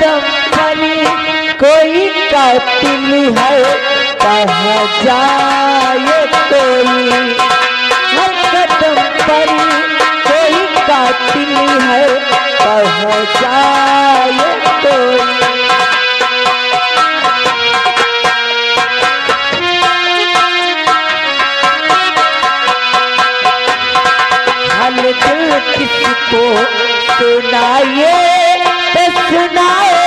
कदम पर कोई कातिल है, कहाँ जाए कोई। हर कदम पर कोई कातिल है, कहाँ जाए कोई। हाल दिल किसको सुनाए तो सुनाए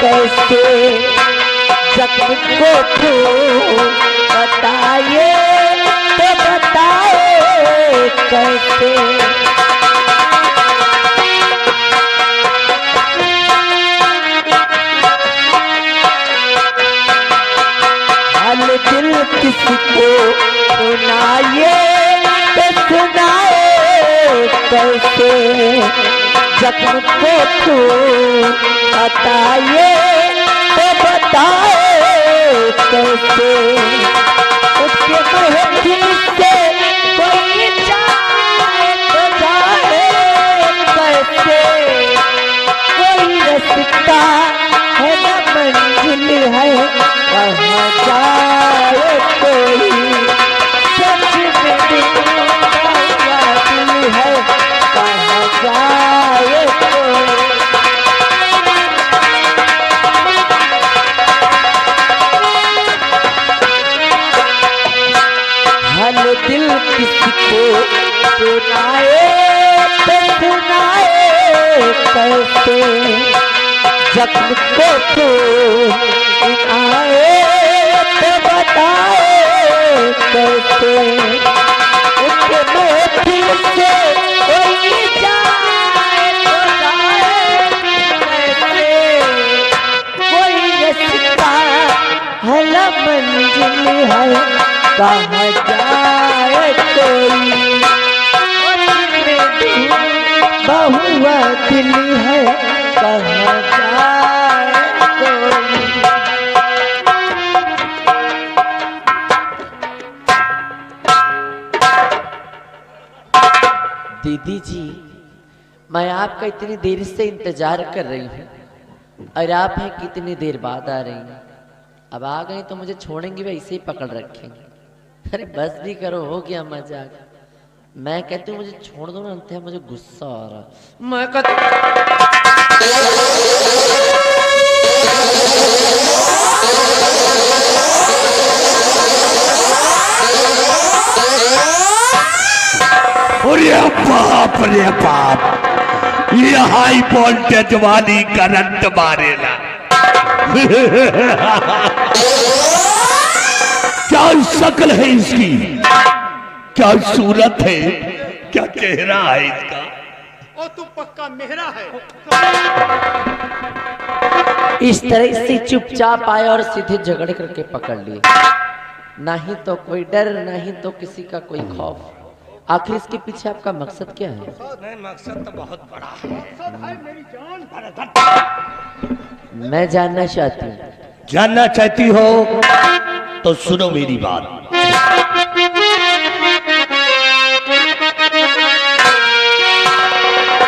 कैसे, जख्म को तो बताए तो बताए कैसे। हाल दिल किसको सुनाए तो सुनाए कैसे, जख्म को तो बताए तो बताए कैसे। उसके महफिल से कोई जाए तो जाए कैसे, कोई रास्ता है न मंजिल है, कहाँ जाए कोई। सच में दिल है, कहाँ जाए कोई। हाल दिल किसको सुनाए तो सुनाए कैसे, जख्म को तो आए तो बताए कैसे। उसके महफिल से कोई जाए तो जाए कैसे, कोई रास्ता है न मंजिल है, कहाँ जाए कोई। बहुआ दिल है, कहाँ जाए कोई। दीदी जी, मैं आपका इतनी देर से इंतजार कर रही हूँ और आप हैं कितनी देर बाद आ रही हैं। अब आ गई तो मुझे छोड़ेंगे वैसे ही पकड़ रखेंगे। अरे बस भी करो, हो गया मजाक। मैं कहती हूँ मुझे छोड़ दो ना, मुझे गुस्सा आ रहा। मैं कहती रे बाप, ये हाई वोल्टेज वाली करंट मारेला। क्या शक्ल है इसकी, क्या सूरत है, क्या चेहरा है इसका। ओ तू पक्का मेहरा है। इस तरह से चुपचाप आए और सीधे झगड़े करके पकड़ लिए। नहीं तो कोई डर, नहीं तो किसी का कोई खौफ। आखिर इसके पीछे आपका मकसद क्या है? नहीं, मकसद तो बहुत बड़ा है। मकसद है मेरी जान। मैं जानना चाहती हूँ। जानना चाहती हो तो सुनो मेरी बात।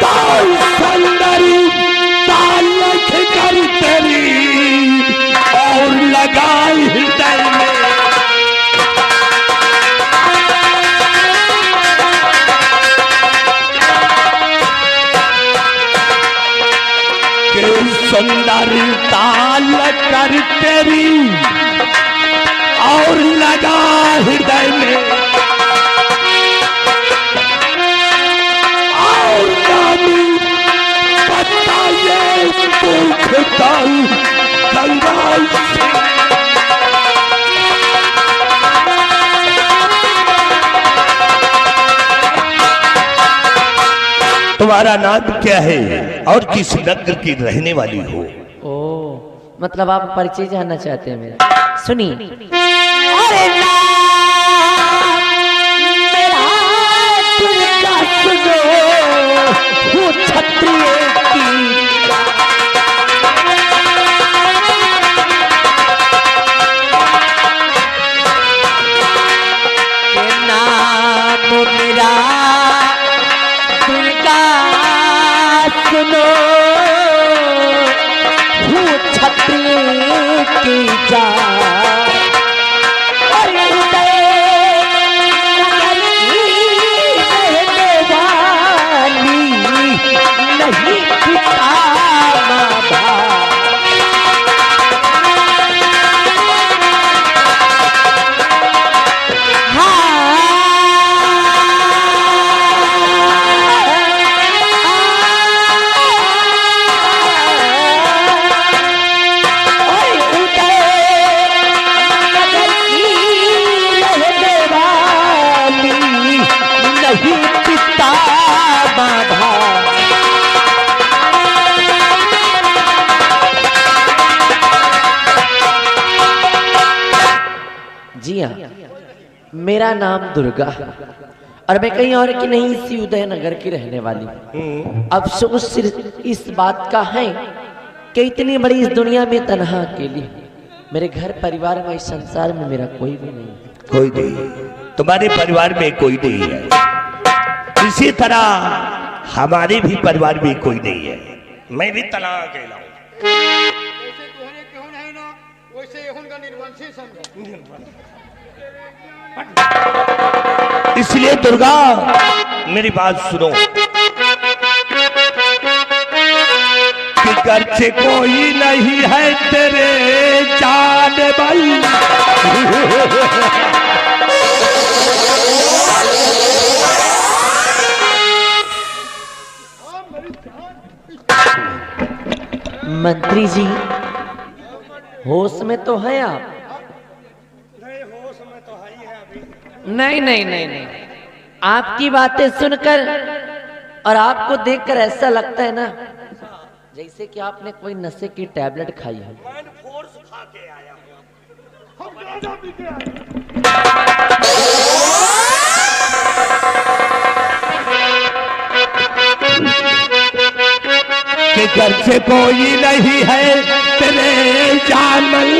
ताल सुंदरी ताल लख कर तेरी और लगाई हृदय में, सुंदर ताल कर तेरी और लगा हृदय में, और नामी पता ये दुख गंगा तुम्हारा नाम क्या है और किस नगर की रहने वाली हो? ओ, मतलब आप परिचय जानना चाहते हैं मेरा? सुनिए। अरे मेरा सुनो, वो क्षत्रिय की नाम मेरा सुनो, की जान और उदय नगर की रहने वाली नहीं पिता माँ बाप। जी हाँ, मेरा नाम दुर्गा और मैं कहीं और की नहीं, इसी उदयनगर की रहने वाली हूँ। अफसोस सिर्फ इस बात का है कि इतनी बड़ी इस दुनिया में तन्हा अकेली, मेरे घर परिवार में, इस संसार में मेरा कोई भी नहीं है। कोई नहीं, तुम्हारे परिवार में कोई नहीं है, इसी तरह हमारे भी परिवार में कोई नहीं है। मैं भी तलाक अकेला हूँ। जैसे तुम्हारे क्यों है ना, वैसे उनका निर्वंशी समझो। इसलिए दुर्गा मेरी बात सुनो कि घर से कोई नहीं है तेरे जान भाई। मंत्री जी, होश में तो हैं आप? नहीं नहीं नहीं नहीं, आपकी बातें सुनकर और आपको देखकर ऐसा लगता है ना जैसे कि आपने कोई नशे की टैबलेट खाई है। फोर्स खा के आया कि घर से कोई नहीं है तेरे जानल,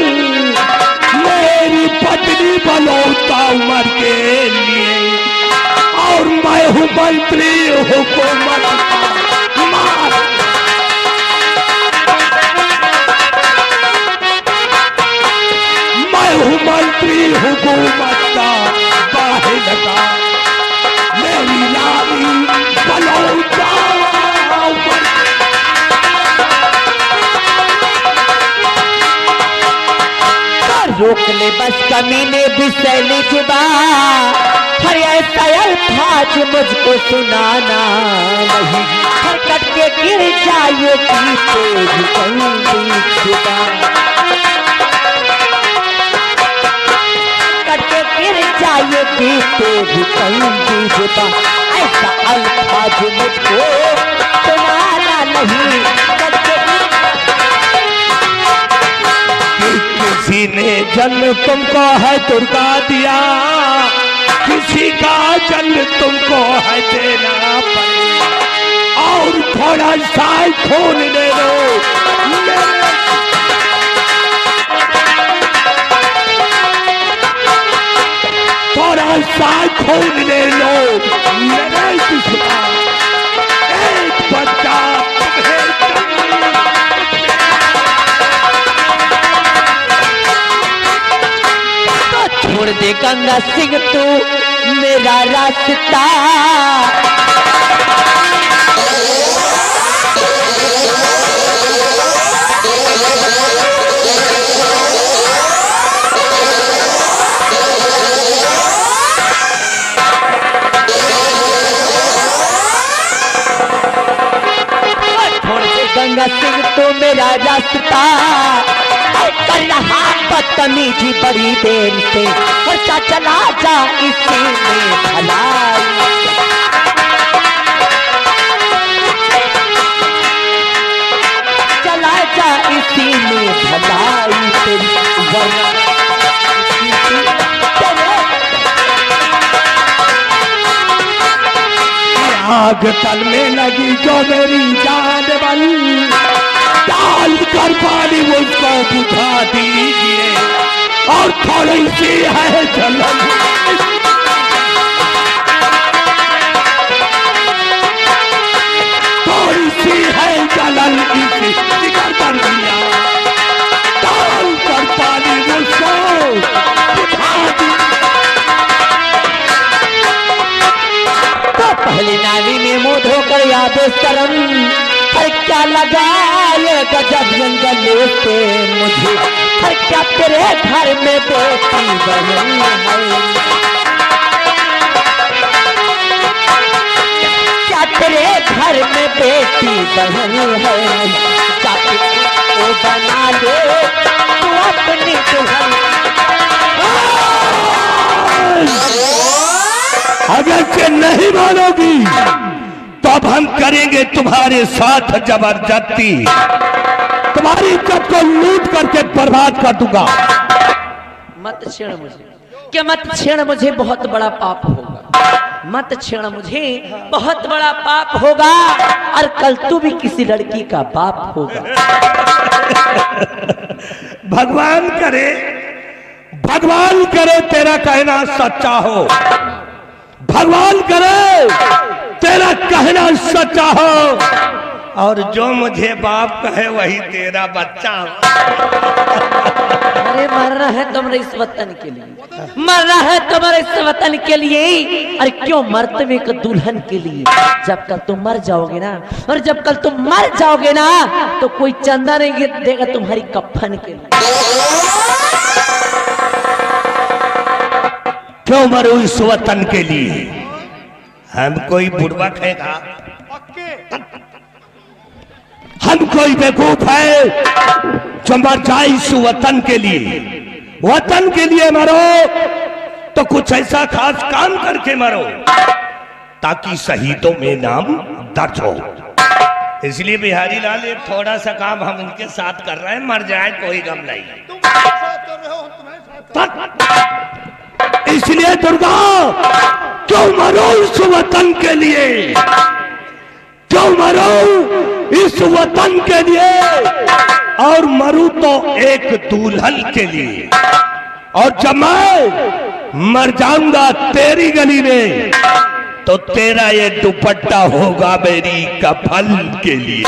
मेरी पत्नी बलौता उम्र के लिए और मैं हूँ मंत्री हुकूमत का। मैं हूँ मंत्री हुकूमत का वाहिद का, मेरी रानी बलौता रोक ले बस कमीने बिसैली जुबा, हर ऐसा अल्फाज मुझको सुनाना नहीं, हर कट के गिर जाए की तेरी कंदी जुबा, कट के गिर जाए की तेरी कंदी जुबा, ऐसा अल्फाज मुझको सुनाना नहीं। किसी ने जन्म तुमको है दुर्गा दिया, किसी का जन्म तुमको है देना पड़ेगा, और थोड़ा सा खून ले लो, थोड़ा सा खून ले लो मेरे दुश्मन, एक बच्चा छोड़ दे गंगा सिंह तू मेरा रास्ता, छोड़ दे गंगा सिंह तू मेरा रास्ता, कर रहा बदतमीजी बड़ी देर से, और चला जा इसी में भलाई, चला जा इसी में भलाई तेरी आग तल में लगी जो मेरी जान बली, डाल कर पानी मुझको बुझा दीजिए, और थोड़ी सी है जलन, थोड़ी सी है जलन, इसे जिगर कर दिया, डाल कर बेशरम, हर क्या लगाए गजब जंगल से मुझे, हर क्या तेरे घर में बेटी बहन है, क्या तेरे घर में बेटी बहन है, क्या वो बना ले तू अपनी दुल्हन। अगर से नहीं मानोगी तो अब हम करेंगे तुम्हारे साथ जबरदस्ती, तुम्हारी इज्जत को लूट करके बर्बाद कर दूंगा। मत छेड़ मुझे, क्या मत छेड़ मुझे, बहुत बड़ा पाप होगा। मत छेड़ मुझे, बहुत बड़ा पाप होगा, और कल तू भी किसी लड़की का बाप होगा। भगवान करे, भगवान करे तेरा कहना सच्चा हो, भगवान करे तेरा कहना सच्चा हो, और जो मुझे बाप कहे वही तेरा बच्चा हो। अरे मरना है तुम्हारे इस वतन के लिए, मरना है तुम्हारे इस वतन के लिए, और क्यों मरते में एक दुल्हन के लिए। जब कल तुम मर जाओगे ना, और जब कल तुम मर जाओगे ना, तो कोई चंदा नहीं देगा तुम्हारी कफन के लिए। क्यों मरो इस वतन के लिए? हम कोई बुड़बक है का? हम कोई बेवकूफ है जो मर जाए इस वतन के लिए? वतन के लिए मरो तो कुछ ऐसा खास काम करके मरो ताकि शहीदों में नाम दर्ज हो। इसलिए बिहारी लाल एक थोड़ा सा काम हम इनके साथ कर रहे हैं, मर जाए कोई गम नहीं। इसलिए दुर्गा क्यों मरो इस वतन के लिए, क्यों मरो इस वतन के लिए, और मरू तो एक दुल्हन के लिए। और जब मैं मर जाऊंगा तेरी गली में तो तेरा ये दुपट्टा होगा मेरी कफन के लिए।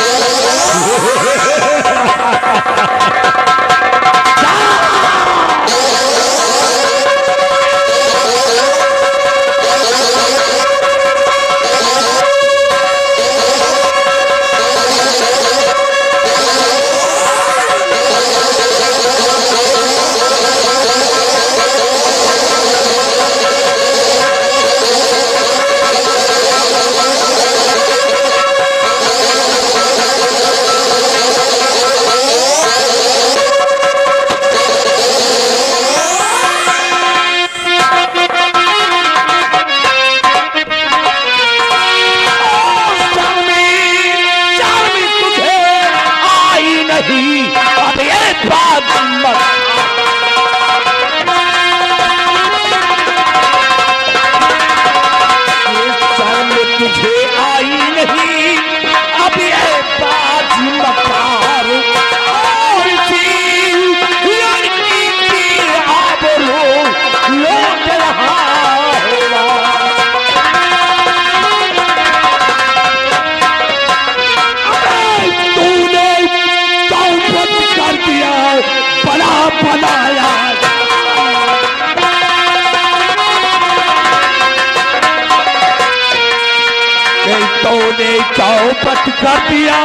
चौपट कर दिया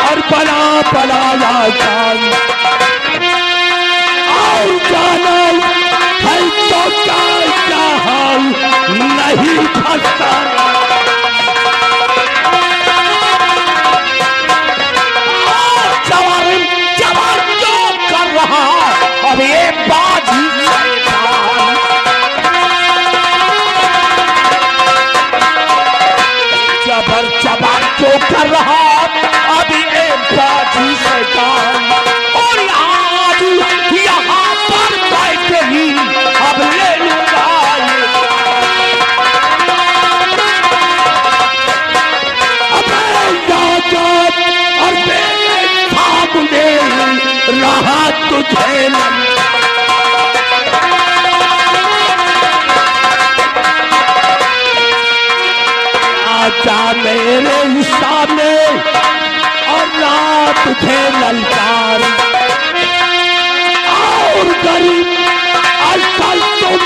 और बना बनाया जान, और जाना है तो क्या हाल नहीं फंसता। जवान जवान जो कर रहा अब ये बाजी जबर जबर जो कर रहा अभी एक बाजी शैतान, और आज यहाँ पर बैठे ही अब ले लूंगा और मेरे सामने रहा तुझे आजा मेरे सामने और रात तुझे ललकार, और गरीब असल तुम